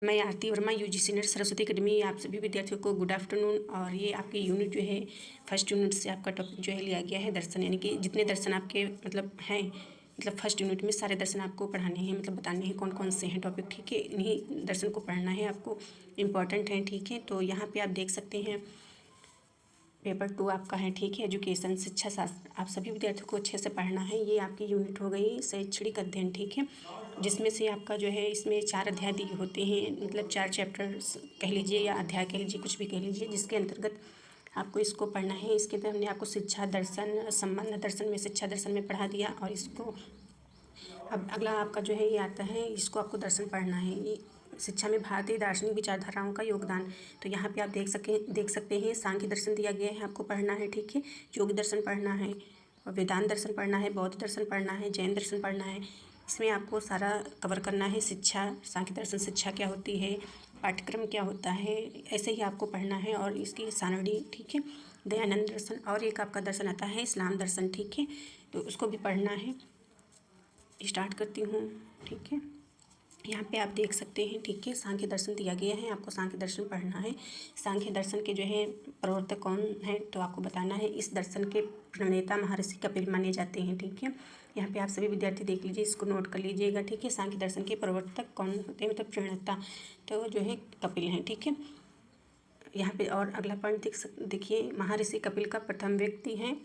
मैं Aarti Verma UGC NET Saraswati Academy आप सभी विद्यार्थियों को गुड आफ्टरनून। और ये आपके यूनिट जो है फर्स्ट यूनिट से आपका टॉपिक जो है लिया गया है दर्शन, यानी कि जितने दर्शन आपके हैं मतलब फर्स्ट यूनिट में सारे दर्शन आपको पढ़ाने हैं, मतलब बताने हैं कौन कौन से हैं टॉपिक। ठीक है, इन्हीं दर्शन को पढ़ना है आपको, इम्पॉर्टेंट है। ठीक है, तो यहाँ पे आप देख सकते हैं पेपर 2 आपका है। ठीक है, एजुकेशन शिक्षा शास्त्र आप सभी विद्यार्थियों को अच्छे से पढ़ना है। ये आपकी यूनिट हो गई शैक्षणिक अध्ययन। ठीक है, जिसमें से आपका जो है इसमें 4 अध्याय दिए होते हैं, मतलब 4 चैप्टर्स कह लीजिए या अध्याय कह लीजिए, कुछ भी कह लीजिए, जिसके अंतर्गत आपको इसको पढ़ना है। इसके अंदर हमने आपको शिक्षा दर्शन, संबंध दर्शन में शिक्षा दर्शन में पढ़ा दिया। और इसको अब अगला आपका जो है ये आता है, इसको आपको दर्शन पढ़ना है। ये शिक्षा में भारतीय दार्शनिक विचारधाराओं का योगदान। तो यहाँ पे आप देख सकते हैं सांख्य दर्शन दिया गया है, आपको पढ़ना है। ठीक है, योग दर्शन पढ़ना है, और वेदांत दर्शन पढ़ना है, बौद्ध दर्शन पढ़ना है, जैन दर्शन पढ़ना है। इसमें आपको सारा कवर करना है। शिक्षा, सांख्य दर्शन शिक्षा क्या होती है, पाठ्यक्रम क्या होता है, ऐसे ही आपको पढ़ना है। और इसकी सारणी, ठीक है, दयानंद दर्शन, और एक आपका दर्शन आता है इस्लाम दर्शन। ठीक है, तो उसको भी पढ़ना है। स्टार्ट करती हूँ। ठीक है, यहाँ पे आप देख सकते हैं। ठीक है, सांख्य दर्शन दिया गया है, आपको सांख्य दर्शन पढ़ना है। सांख्य दर्शन के जो है प्रवर्तक कौन है तो आपको बताना है। इस दर्शन के प्रणेता महर्षि कपिल माने जाते हैं। ठीक है, यहाँ पे आप सभी विद्यार्थी देख लीजिए, इसको नोट कर लीजिएगा। ठीक है, सांख्य दर्शन के प्रवर्तक कौन होते हैं, मतलब प्रणेता तो जो है कपिल हैं। ठीक है, यहाँ पे और अगला पॉइंट देखिए, महर्षि कपिल का प्रथम व्यक्ति हैं,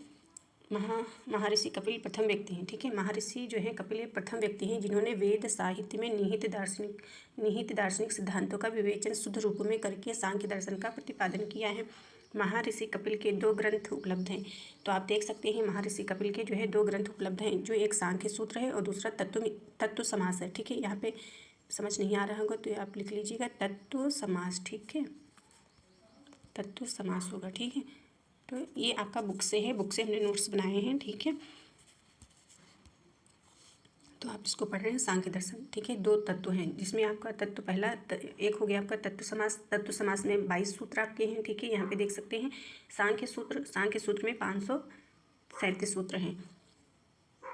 महर्षि कपिल प्रथम व्यक्ति हैं। ठीक है, महर्षि जो है कपिल प्रथम व्यक्ति हैं जिन्होंने वेद साहित्य में निहित दार्शनिक सिद्धांतों का विवेचन शुद्ध रूप में करके सांख्य दर्शन का प्रतिपादन किया है। महर्षि कपिल के 2 ग्रंथ उपलब्ध हैं। तो आप देख सकते हैं महर्षि कपिल के जो है 2 ग्रंथ उपलब्ध हैं, जो एक सांख्य सूत्र है और दूसरा तत्व समास है। ठीक है, यहाँ पे समझ नहीं आ रहा होगा तो आप लिख लीजिएगा तत्व समास। ठीक है, तत्व समास होगा। ठीक है, तो ये आपका बुक से है, बुक से हमने नोट्स बनाए हैं। ठीक है, तो आप इसको पढ़ रहे हैं सांख्य दर्शन। ठीक है, 2 तत्व हैं, जिसमें आपका तत्व पहला एक हो गया आपका तत्व समास। तत्व समास में 22 सूत्र आपके हैं। ठीक है, यहाँ पे देख सकते हैं सांख्य सूत्र में 537 सूत्र हैं।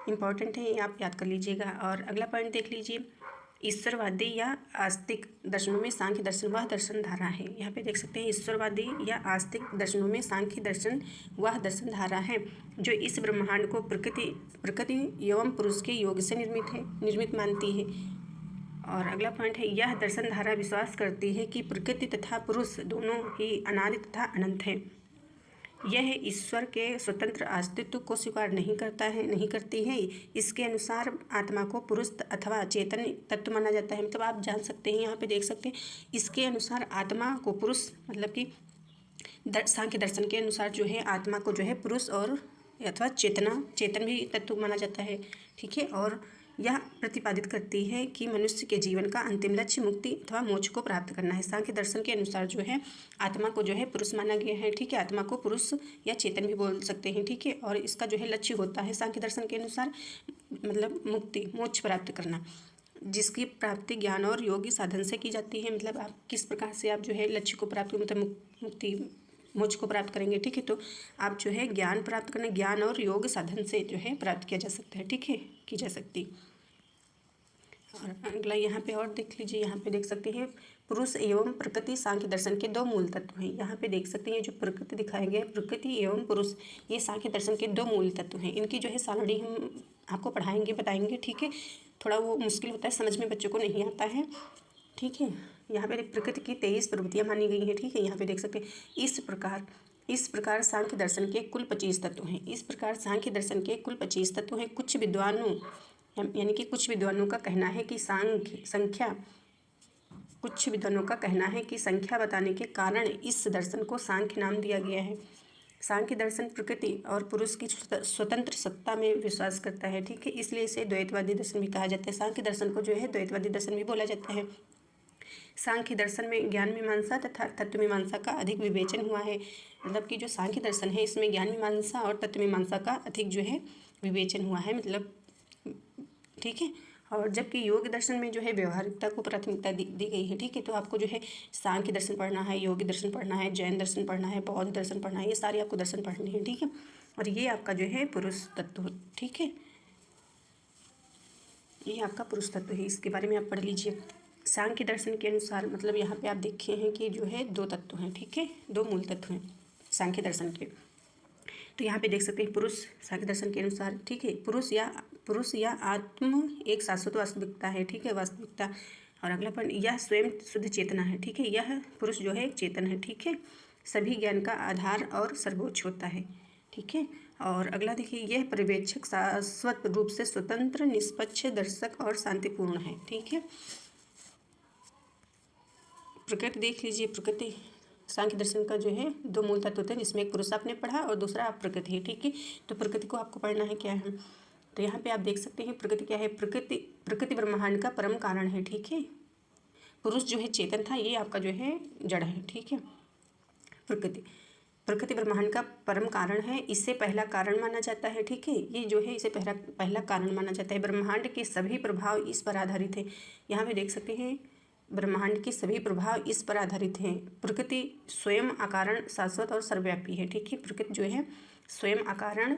इम्पॉर्टेंट है, ये आप याद कर लीजिएगा। और अगला पॉइंट देख लीजिए, ईश्वरवादी या आस्तिक दर्शनों में सांख्य दर्शन वह दर्शन धारा है। यहाँ पे देख सकते हैं ईश्वरवादी या आस्तिक दर्शनों में सांख्य दर्शन वह दर्शन धारा है जो इस ब्रह्मांड को प्रकृति एवं पुरुष के योग से निर्मित मानती है। और अगला पॉइंट है, यह दर्शन धारा विश्वास करती है कि प्रकृति तथा पुरुष दोनों ही अनादि तथा अनंत है। यह ईश्वर के स्वतंत्र अस्तित्व को स्वीकार नहीं करती है। इसके अनुसार आत्मा को पुरुष अथवा चेतन तत्व माना जाता है। मतलब आप जान सकते हैं, यहाँ पे देख सकते हैं, इसके अनुसार आत्मा को पुरुष, मतलब कि सांख्य दर्शन के अनुसार जो है आत्मा को जो है पुरुष और अथवा चेतन भी तत्व माना जाता है। ठीक है, और यह प्रतिपादित करती है कि मनुष्य के जीवन का अंतिम लक्ष्य मुक्ति अथवा मोक्ष को प्राप्त करना है। सांख्य दर्शन के अनुसार जो है आत्मा को जो है पुरुष माना गया है। ठीक है, आत्मा को पुरुष या चेतन भी बोल सकते हैं। ठीक है, और इसका जो है लक्ष्य होता है सांख्य दर्शन के अनुसार मतलब मुक्ति मोक्ष प्राप्त करना, जिसकी प्राप्ति ज्ञान और योग साधन से की जाती है। मतलब आप किस प्रकार से आप जो है लक्ष्य को प्राप्त मतलब मुक्ति मोक्ष को प्राप्त करेंगे। ठीक है, तो आप जो है ज्ञान प्राप्त करना, ज्ञान और योग साधन से जो है प्राप्त किया जा सकता है। ठीक है, की जा सकती। और अगला यहाँ पे और देख लीजिए, यहाँ पे देख सकते हैं पुरुष एवं प्रकृति सांख्य दर्शन के 2 मूल तत्व हैं। यहाँ पे देख सकते हैं जो प्रकृति दिखाया गया है, प्रकृति एवं पुरुष, ये सांख्य दर्शन के 2 मूल तत्व हैं। इनकी जो है सारणी हम आपको पढ़ाएंगे, बताएंगे। ठीक है, थोड़ा वो मुश्किल होता है, समझ में बच्चों को नहीं आता है। ठीक है, यहाँ पे प्रकृति की 23 प्रवृत्तियाँ मानी गई हैं। ठीक है, यहाँ पे देख सकते हैं इस प्रकार सांख्य दर्शन के कुल 25 तत्व हैं। इस प्रकार सांख्य दर्शन के कुल 25 तत्व हैं। कुछ विद्वानों का कहना है कि संख्या बताने के कारण इस दर्शन को सांख्य नाम दिया गया है। सांख्य दर्शन प्रकृति और पुरुष की स्वतंत्र सत्ता में विश्वास करता है। ठीक है, इसलिए इसे द्वैतवादी दर्शन भी कहा जाता है। सांख्य दर्शन को जो है द्वैतवादी दर्शन भी बोला जाता है। सांख्य दर्शन में ज्ञान मीमांसा तथा तत्व मीमांसा का अधिक विवेचन हुआ है। मतलब कि जो सांख्य दर्शन है इसमें ज्ञान मीमांसा और तत्व मीमांसा का अधिक जो है विवेचन हुआ है, मतलब ठीक है। और जबकि योग दर्शन में जो है व्यवहारिकता को प्राथमिकता दी गई है। ठीक है, तो आपको जो है सांख्य दर्शन पढ़ना है, योगी दर्शन पढ़ना है, जैन दर्शन पढ़ना है, बौद्ध दर्शन पढ़ना है, ये सारे आपको दर्शन पढ़ने हैं। ठीक है, और ये आपका जो है पुरुष तत्व। ठीक है, ये आपका पुरुष तत्व है, इसके बारे में आप पढ़ लीजिए। सांख्य दर्शन के अनुसार मतलब यहाँ पे आप देखे हैं कि जो है दो तत्व हैं, ठीक है, दो मूल तत्व हैं सांख्य दर्शन के। तो यहाँ पे देख सकते हैं पुरुष सांख्य दर्शन के अनुसार, ठीक है, पुरुष या आत्म एक शाश्वत वास्तविकता है, ठीक है, वास्तविकता। और अगला पॉइंट, यह स्वयं शुद्ध चेतना है, ठीक है, यह पुरुष जो है एक चेतन है, ठीक है, सभी ज्ञान का आधार और सर्वोच्च होता है, ठीक है। और अगला देखिए, यह पर्यवेक्षक शाश्वत रूप से स्वतंत्र, निष्पक्ष, दर्शक और शांतिपूर्ण है, ठीक है। प्रकृति देख लीजिए, प्रकृति सांख्य दर्शन का जो है दो मूल तत्व होते हैं, जिसमें एक पुरुष आपने पढ़ा और दूसरा आप प्रकृति है, ठीक है। तो प्रकृति को आपको पढ़ना है क्या है, तो यहाँ पे आप देख सकते हैं प्रकृति क्या है, प्रकृति ब्रह्मांड का परम कारण है, ठीक है। पुरुष जो है चेतन था, ये आपका जो है जड़ है, ठीक है। प्रकृति ब्रह्मांड का परम कारण है, इससे पहला कारण माना जाता है, ठीक है, ये जो है इसे पहला कारण माना जाता है। ब्रह्मांड के सभी प्रभाव इस पर आधारित है, यहाँ पे देख सकते हैं ब्रह्मांड के सभी प्रभाव इस पर आधारित हैं। प्रकृति स्वयं अकारण, शाश्वत और सर्वव्यापी है, ठीक है। प्रकृति जो है स्वयं अकारण,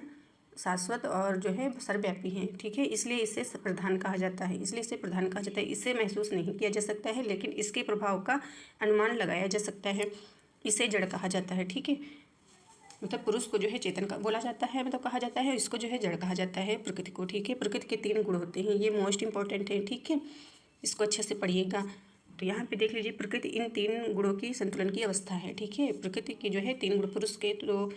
शाश्वत और जो है सर्वव्यापी है, ठीक है, इसलिए इसे प्रधान कहा जाता है, इसे महसूस नहीं किया जा सकता है, लेकिन इसके प्रभाव का अनुमान लगाया जा सकता है, इसे जड़ कहा जाता है, ठीक है। मतलब पुरुष को जो है चेतन का बोला जाता है, मतलब कहा जाता है, इसको जो है जड़ कहा जाता है प्रकृति को, ठीक है। प्रकृति के 3 गुण होते हैं, ये मोस्ट इंपॉर्टेंट है, ठीक है, इसको अच्छे से पढ़िएगा। तो यहाँ पे देख लीजिए, प्रकृति इन 3 गुणों की संतुलन की अवस्था है, ठीक है। प्रकृति की जो है 3 गुण, पुरुष के तो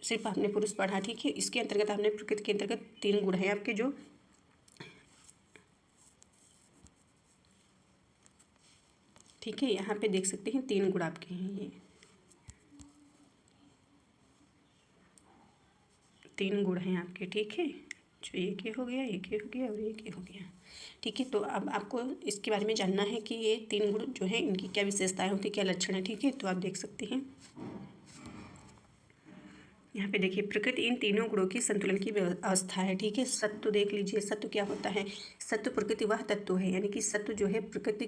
सिर्फ आपने पुरुष पढ़ा, ठीक है, इसके अंतर्गत आपने प्रकृति के अंतर्गत 3 गुण हैं आपके जो, ठीक है, यहाँ पे देख सकते हैं 3 गुण आपके हैं, ये 3 गुण हैं आपके, ठीक है, जो एक ये हो गया, एक ये हो गया और एक ये हो गया, ठीक है। तो अब आपको इसके बारे में जानना है कि ये 3 गुण जो है इनकी क्या विशेषताएं होती है, क्या लक्षण है, ठीक है। तो आप देख सकते हैं यहाँ पे देखिए, प्रकृति इन 3 गुणों की संतुलन की अवस्था है, ठीक है। सत्व देख लीजिए, सत्व क्या होता है, सत्व प्रकृति वह तत्व है, यानी कि सत्व जो है प्रकृति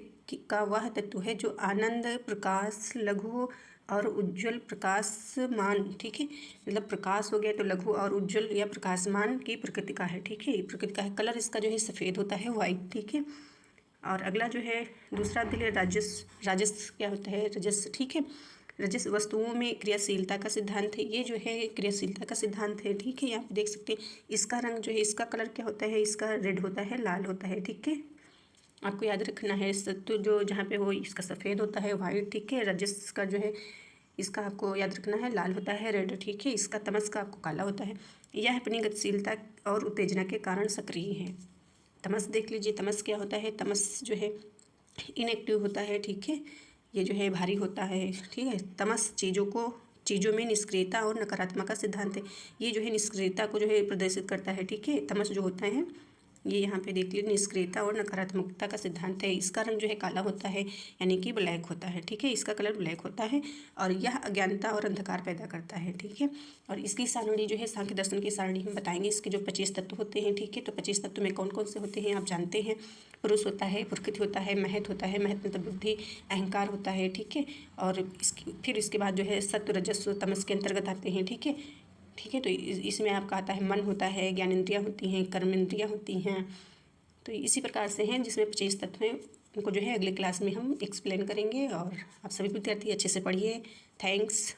का वह तत्व है जो आनंद, प्रकाश, लघु और उज्ज्वल प्रकाशमान, ठीक है, मतलब प्रकाश हो गया तो लघु और उज्ज्वल या प्रकाशमान की प्रकृति का है, ठीक है। प्रकृति का है, कलर इसका जो है सफ़ेद होता है, वाइट, ठीक है। और अगला जो है दूसरा दिल राजस क्या होता है, रजस, ठीक है। रजस वस्तुओं में क्रियाशीलता का सिद्धांत है, ये जो है क्रियाशीलता का सिद्धांत है, ठीक है। यहाँ पे देख सकते हैं इसका रंग जो है, इसका कलर क्या होता है, इसका रेड होता है, लाल होता है, ठीक है। आपको याद रखना है, सत्व जो जहाँ पे हो इसका सफ़ेद होता है, वाइट, ठीक है। रजस का जो है इसका आपको याद रखना है, लाल होता है, रेड, ठीक है। इसका तमस का आपको काला होता है। यह अपनी गतिशीलता और उत्तेजना के कारण सक्रिय है। तमस देख लीजिए, तमस क्या होता है, तमस जो है इनएक्टिव होता है, ठीक है, ये जो है भारी होता है, ठीक है। तमस चीज़ों में निष्क्रियता और नकारात्मक का सिद्धांत है, ये जो है निष्क्रियता को जो है प्रदर्शित करता है, ठीक है। तमस जो होता है ये यहाँ पे देख लीजिए, निष्क्रियता और नकारात्मकता का सिद्धांत है। इसका रंग जो है काला होता है, यानी कि ब्लैक होता है, ठीक है, इसका कलर ब्लैक होता है और यह अज्ञानता और अंधकार पैदा करता है, ठीक है। और इसकी सारणी जो है सांख्य दर्शन की सारणी हम बताएंगे, इसके जो 25 तत्व होते हैं, ठीक है। तो 25 तत्व में कौन कौन से होते हैं आप जानते हैं, पुरुष होता है, प्रकृति होता है, महत होता है, महत मतलब बुद्धि, अहंकार होता है, ठीक है। और फिर इसके बाद जो है सत्व, रजस, तमस के अंतर्गत आते हैं, ठीक है, ठीक है। तो इसमें आपका आता है मन होता है, ज्ञानेंद्रियाँ होती हैं, कर्मेंद्रियाँ होती हैं। तो इसी प्रकार से हैं, जिसमें 25 तत्व हैं, उनको जो है अगले क्लास में हम एक्सप्लेन करेंगे। और आप सभी विद्यार्थी अच्छे से पढ़िए। थैंक्स।